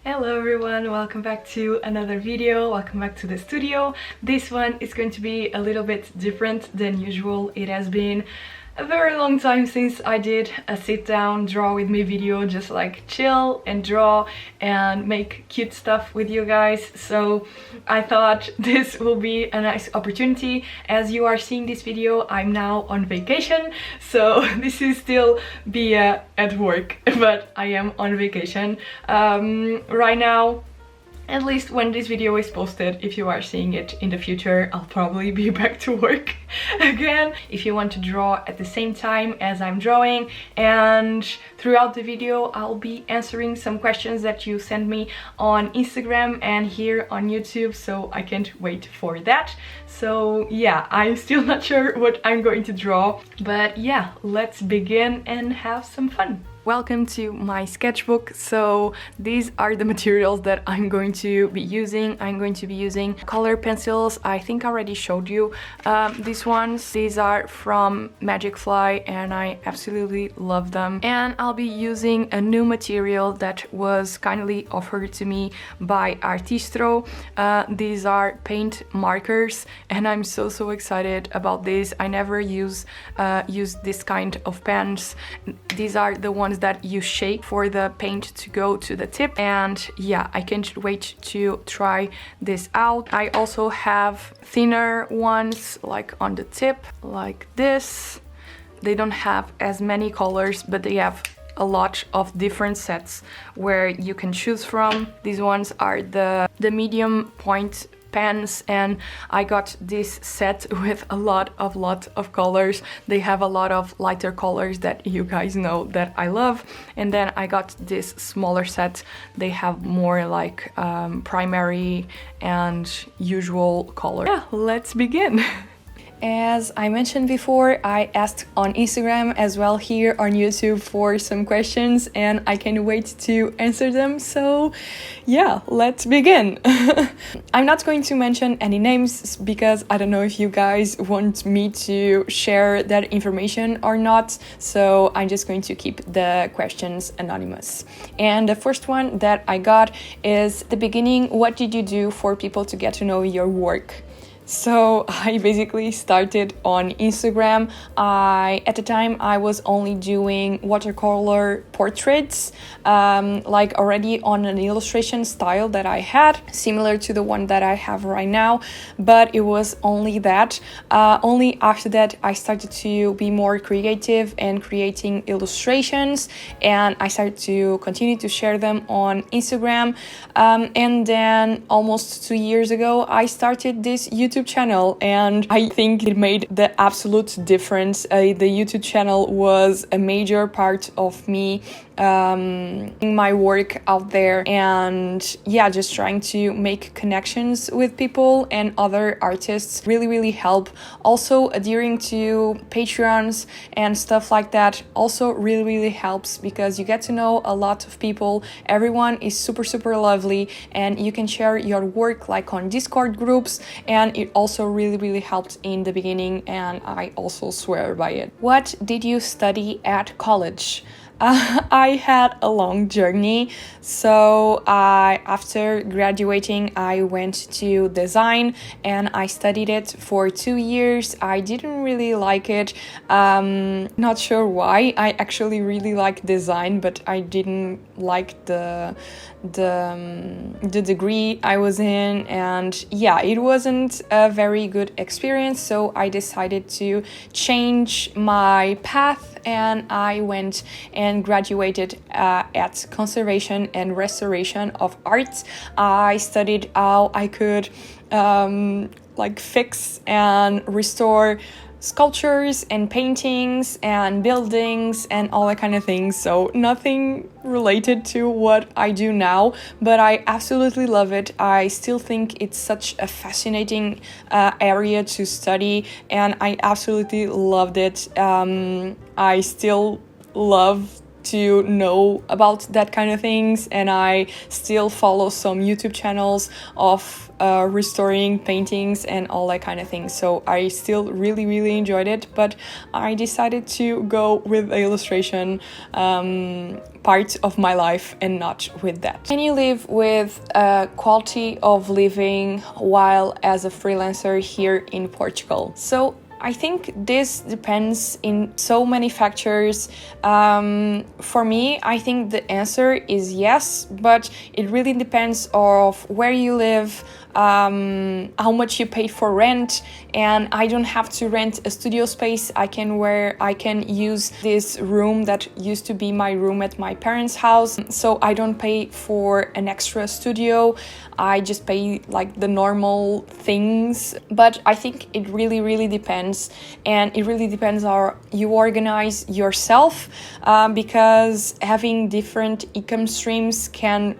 Hello everyone, welcome back to another video, welcome back to the studio. This one is going to be a little bit different than usual. It has been a very long time since I did a sit down draw with me video, just like chill and draw and make cute stuff with you guys. So I thought this will be a nice opportunity. As you are seeing this video, I'm now on vacation, so this is still Bia at work, but I am on vacation right now. At least when this video is posted, if you are seeing it in the future, I'll probably be back to work again. If you want to draw at the same time as I'm drawing, and throughout the video I'll be answering some questions that you send me on Instagram and here on YouTube, so I can't wait for that. So yeah, I'm still not sure what I'm going to draw, but yeah, let's begin and have some fun. Welcome to my sketchbook. So these are the materials that I'm going to be using. I'm going to be using color pencils. I think I already showed you these ones. These are from Magic Fly and I absolutely love them. And I'll be using a new material that was kindly offered to me by ARTISTRO. These are paint markers and I'm so excited about this. I never use this kind of pens. These are the ones that you shake for the paint to go to the tip, and yeah, I can't wait to try this out. I also have thinner ones like on the tip, like this. They don't have as many colors, but they have a lot of different sets where you can choose from. These ones are the medium point pens, and I got this set with a lot of colors. They have a lot of lighter colors that you guys know that I love, and then I got this smaller set. They have more like primary and usual color. Yeah, let's begin. As I mentioned before, I asked on Instagram as well here on YouTube for some questions and I can't wait to answer them, so yeah, let's begin. I'm not going to mention any names because I don't know if you guys want me to share that information or not, so I'm just going to keep the questions anonymous. And the first one that I got is the beginning. What did you do for people to get to know your work? So I basically started on Instagram. At the time I was only doing watercolor portraits, like already on an illustration style that I had, similar to the one that I have right now, but it was only that. Only after that I started to be more creative and creating illustrations, and I started to continue to share them on Instagram. And then almost 2 years ago I started this YouTube channel, and I think it made the absolute difference. The YouTube channel was a major part of me in my work out there, and yeah, just trying to make connections with people and other artists really help. Also adhering to Patreons and stuff like that also really helps, because you get to know a lot of people. Everyone is super lovely, and you can share your work like on Discord groups, and it also really helped in the beginning, and I also swear by it. What did you study at college? I had a long journey. So after graduating, I went to design and I studied it for 2 years. I didn't really like it. Not sure why. I actually really like design, but I didn't like the degree I was in, and yeah, it wasn't a very good experience. So I decided to change my path, and I went and graduated at conservation and restoration of art. I studied how I could like fix and restore sculptures and paintings and buildings and all that kind of things. So nothing related to what I do now, but I absolutely love it. I still think it's such a fascinating area to study, and I absolutely loved it. I still love to know about that kind of things, and I still follow some YouTube channels of restoring paintings and all that kind of thing. So I still really enjoyed it, but I decided to go with the illustration part of my life and not with that. Can you live with a quality of living while as a freelancer here in Portugal? So I think this depends in so many factors. For me, I think the answer is yes, but it really depends of where you live, how much you pay for rent, and I don't have to rent a studio space. I can use this room that used to be my room at my parents' house, so I don't pay for an extra studio. I just pay like the normal things. But I think it really depends, and it really depends how you organize yourself, because having different income streams can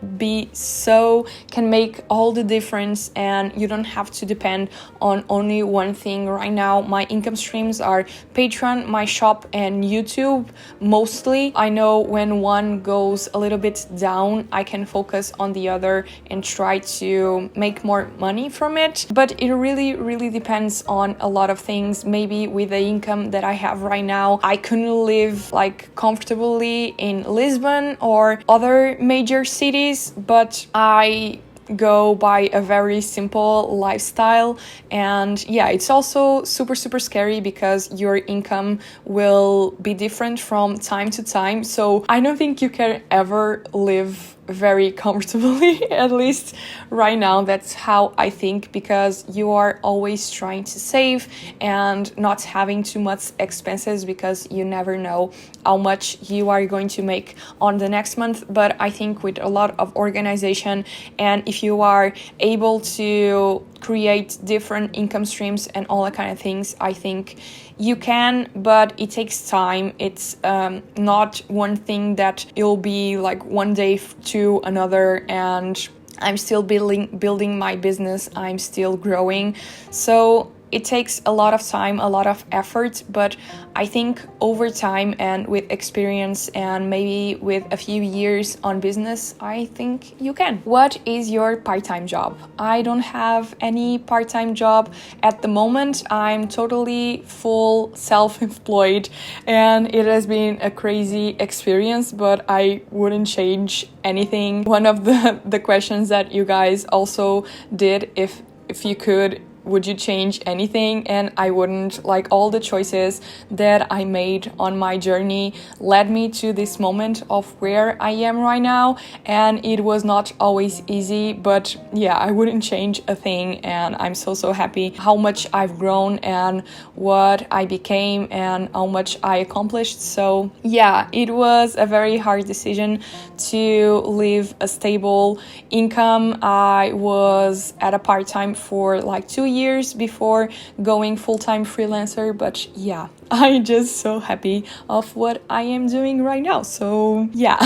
make all the difference, and you don't have to depend on only one thing. Right now my income streams are Patreon, my shop, and YouTube mostly. I know when one goes a little bit down, I can focus on the other and try to make more money from it, but it really depends on a lot of things. Maybe with the income that I have right now, I couldn't live like comfortably in Lisbon or other major cities, but I go by a very simple lifestyle. And yeah, it's also super scary because your income will be different from time to time, so I don't think you can ever live very comfortably. At least right now, that's how I think, because you are always trying to save and not having too much expenses, because you never know how much you are going to make on the next month. But I think with a lot of organization, and if you are able to create different income streams and all that kind of things, I think you can, but it takes time. It's not one thing that it'll be like one day to another, and I'm still building my business. I'm still growing, so it takes a lot of time, a lot of effort, but I think over time and with experience and maybe with a few years on business, I think you can. What is your part-time job? I don't have any part-time job at the moment. I'm totally full self-employed, and it has been a crazy experience, but I wouldn't change anything. One of the questions that you guys also did, if you could, would you change anything? And I wouldn't. Like, all the choices that I made on my journey led me to this moment of where I am right now, and it was not always easy, but yeah, I wouldn't change a thing. And I'm so happy how much I've grown and what I became and how much I accomplished. So yeah, it was a very hard decision to leave a stable income. I was at a part-time for like 2 years before going full-time freelancer, but yeah, I'm just so happy of what I am doing right now. So yeah.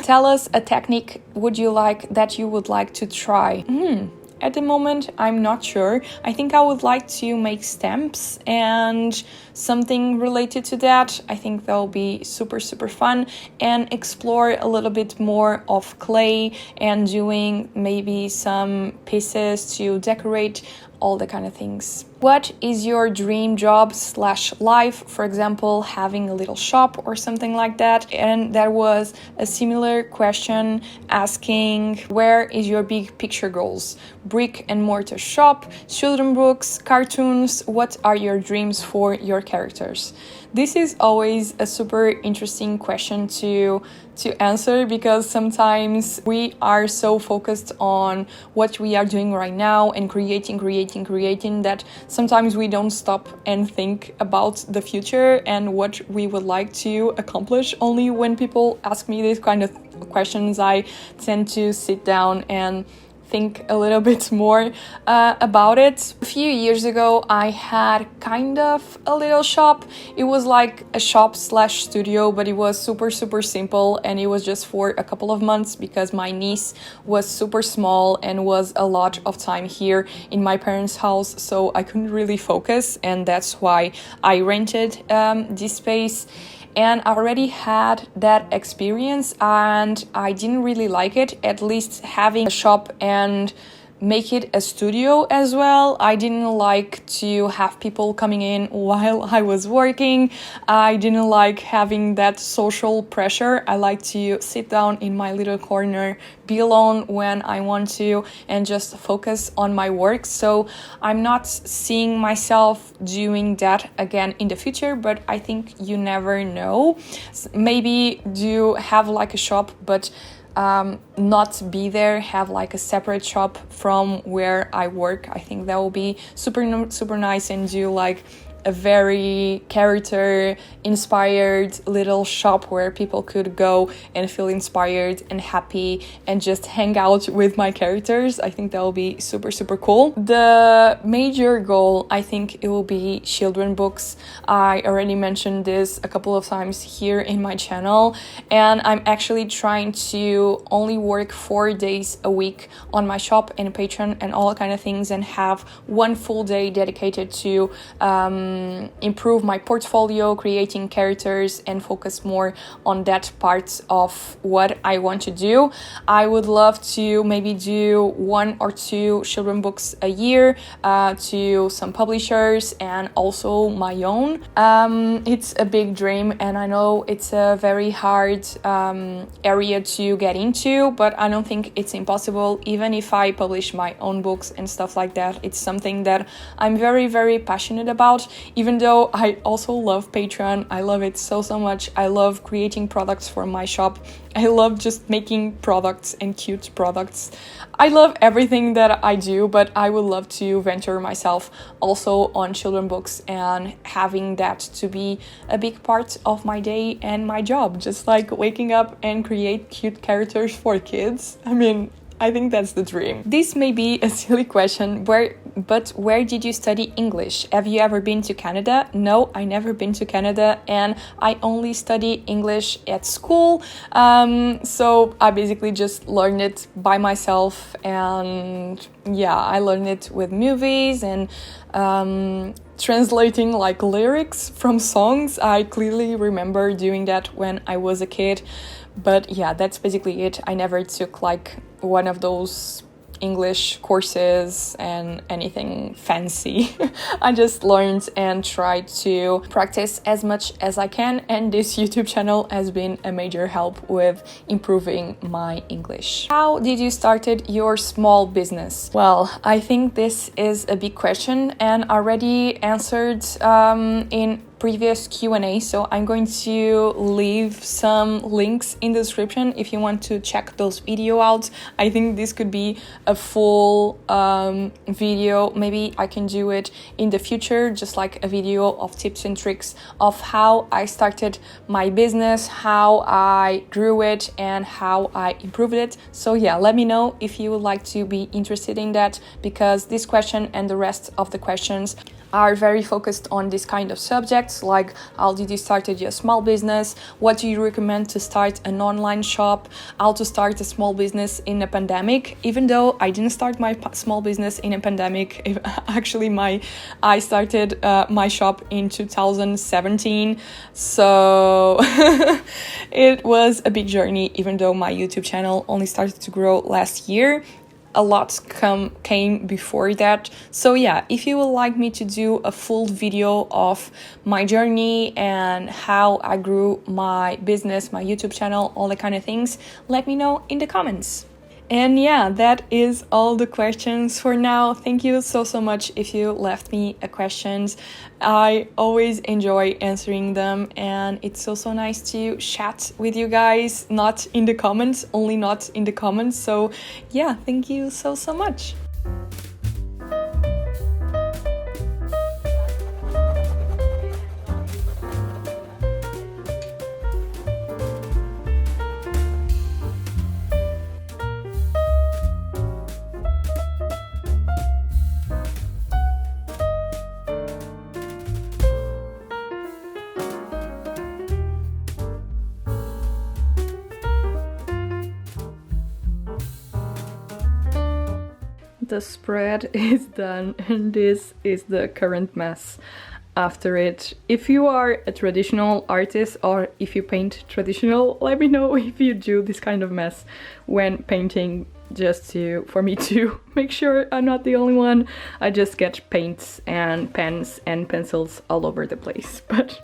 Tell us a technique that you would like to try. At the moment, I'm not sure. I think I would like to make stamps and something related to that. I think that'll be super fun, and explore a little bit more of clay and doing maybe some pieces to decorate, all the kind of things. What is your dream job / life? For example, having a little shop or something like that. And there was a similar question asking, where is your big picture goals? Brick and mortar shop, children books, cartoons. What are your dreams for your characters? This is always a super interesting question to answer, because sometimes we are so focused on what we are doing right now and creating that sometimes we don't stop and think about the future and what we would like to accomplish. Only when people ask me these kind of questions, I tend to sit down and think a little bit more about it. A few years ago, I had kind of a little shop. It was like a shop / studio, but it was super simple, and it was just for a couple of months because my niece was super small and was a lot of time here in my parents' house, so I couldn't really focus, and that's why I rented this space. and I already had that experience and I didn't really like it, at least having a shop and make it a studio as well. I didn't like to have people coming in while I was working. I didn't like having that social pressure. I like to sit down in my little corner, be alone when I want to, and just focus on my work. So I'm not seeing myself doing that again in the future, but I think you never know. Maybe do have like a shop, but not be there, have like a separate shop from where I work. I think that will be super nice, and do like a very character inspired little shop where people could go and feel inspired and happy and just hang out with my characters. I think that will be super cool. The major goal, I think it will be children books. I already mentioned this a couple of times here in my channel, and I'm actually trying to only work 4 days a week on my shop and Patreon and all kind of things, and have one full day dedicated to improve my portfolio, creating characters, and focus more on that part of what I want to do. I would love to maybe do 1 or 2 children books a year to some publishers and also my own. It's a big dream, and I know it's a very hard area to get into, but I don't think it's impossible. Even if I publish my own books and stuff like that, it's something that I'm very passionate about. Even though I also love Patreon, I love it so much. I love creating products for my shop. I love just making products and cute products. I love everything that I do, but I would love to venture myself also on children books and having that to be a big part of my day and my job. Just like waking up and create cute characters for kids. I mean, I think that's the dream. This may be a silly question, but where did you study English? Have you ever been to Canada? No, I never been to Canada, and I only study English at school. So I basically just learned it by myself, and yeah, I learned it with movies and translating like lyrics from songs. I clearly remember doing that when I was a kid. But yeah, that's basically it. I never took like one of those English courses and anything fancy. I just learned and tried to practice as much as I can, and this YouTube channel has been a major help with improving my English. How did you started your small business? Well, I think this is a big question and already answered in previous Q&A, so I'm going to leave some links in the description if you want to check those videos out. I think this could be a full video. Maybe I can do it in the future, just like a video of tips and tricks of how I started my business, how I grew it, and how I improved it. So yeah, let me know if you would like to be interested in that, because this question and the rest of the questions are very focused on this kind of subjects, like how did you started your small business, what do you recommend to start an online shop, how to start a small business in a pandemic. Even though I didn't start my small business in a pandemic, actually I started my shop in 2017, so it was a big journey. Even though my YouTube channel only started to grow last year, a lot came before that. So yeah, if you would like me to do a full video of my journey and how I grew my business, my YouTube channel, all the kind of things, let me know in the comments. And yeah, that is all the questions for now. Thank you so much if you left me a questions. I always enjoy answering them, and it's so nice to chat with you guys, not in the comments, only not in the comments. So yeah, thank you so much. The spread is done, and this is the current mess. after it. If you are a traditional artist or if you paint traditional, let me know if you do this kind of mess when painting, just for me to make sure I'm not the only one. I just get paints and pens and pencils all over the place, but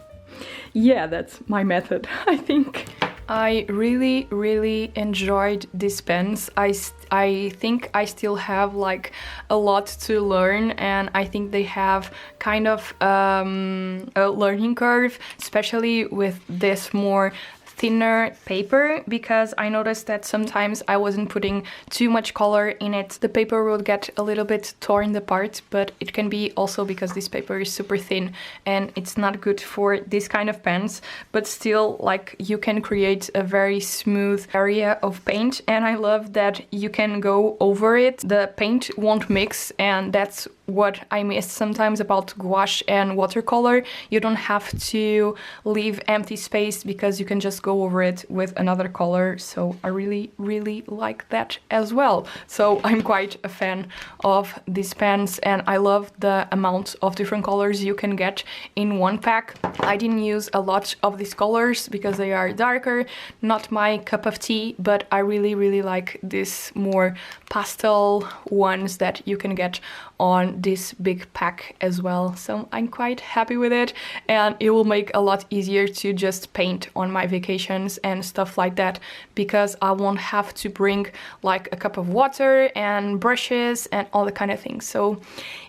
yeah, that's my method, I think. I really enjoyed these pens. I think I still have like a lot to learn, and I think they have kind of a learning curve, especially with this more thinner paper, because I noticed that sometimes I wasn't putting too much color in it. The paper would get a little bit torn apart, but it can be also because this paper is super thin and it's not good for this kind of pens, but still like you can create a very smooth area of paint, and I love that you can go over it. The paint won't mix, and that's what I miss sometimes about gouache and watercolor. You don't have to leave empty space because you can just go over it with another color, so I really like that as well. So I'm quite a fan of these pens, and I love the amount of different colors you can get in one pack. I didn't use a lot of these colors because they are darker, not my cup of tea, but I really like these more pastel ones that you can get on this big pack as well. So I'm quite happy with it, and it will make a lot easier to just paint on my vacations and stuff like that, because I won't have to bring like a cup of water and brushes and all the kind of things. So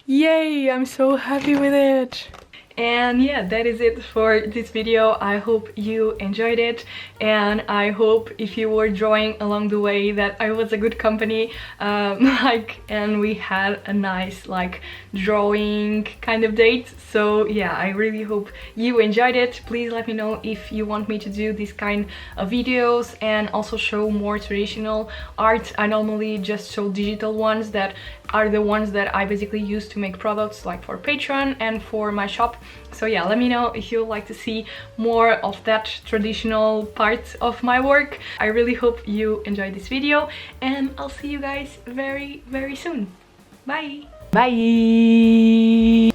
yay, I'm so happy with it. And yeah, that is it for this video. I hope you enjoyed it, and I hope if you were drawing along the way that I was a good company, and we had a nice like drawing kind of date. So yeah, I really hope you enjoyed it. Please let me know if you want me to do this kind of videos and also show more traditional art. I normally just show digital ones that are the ones that I basically use to make products, like for Patreon and for my shop. So yeah, let me know if you'd like to see more of that traditional part of my work. I really hope you enjoyed this video, and I'll see you guys very soon. Bye! Bye!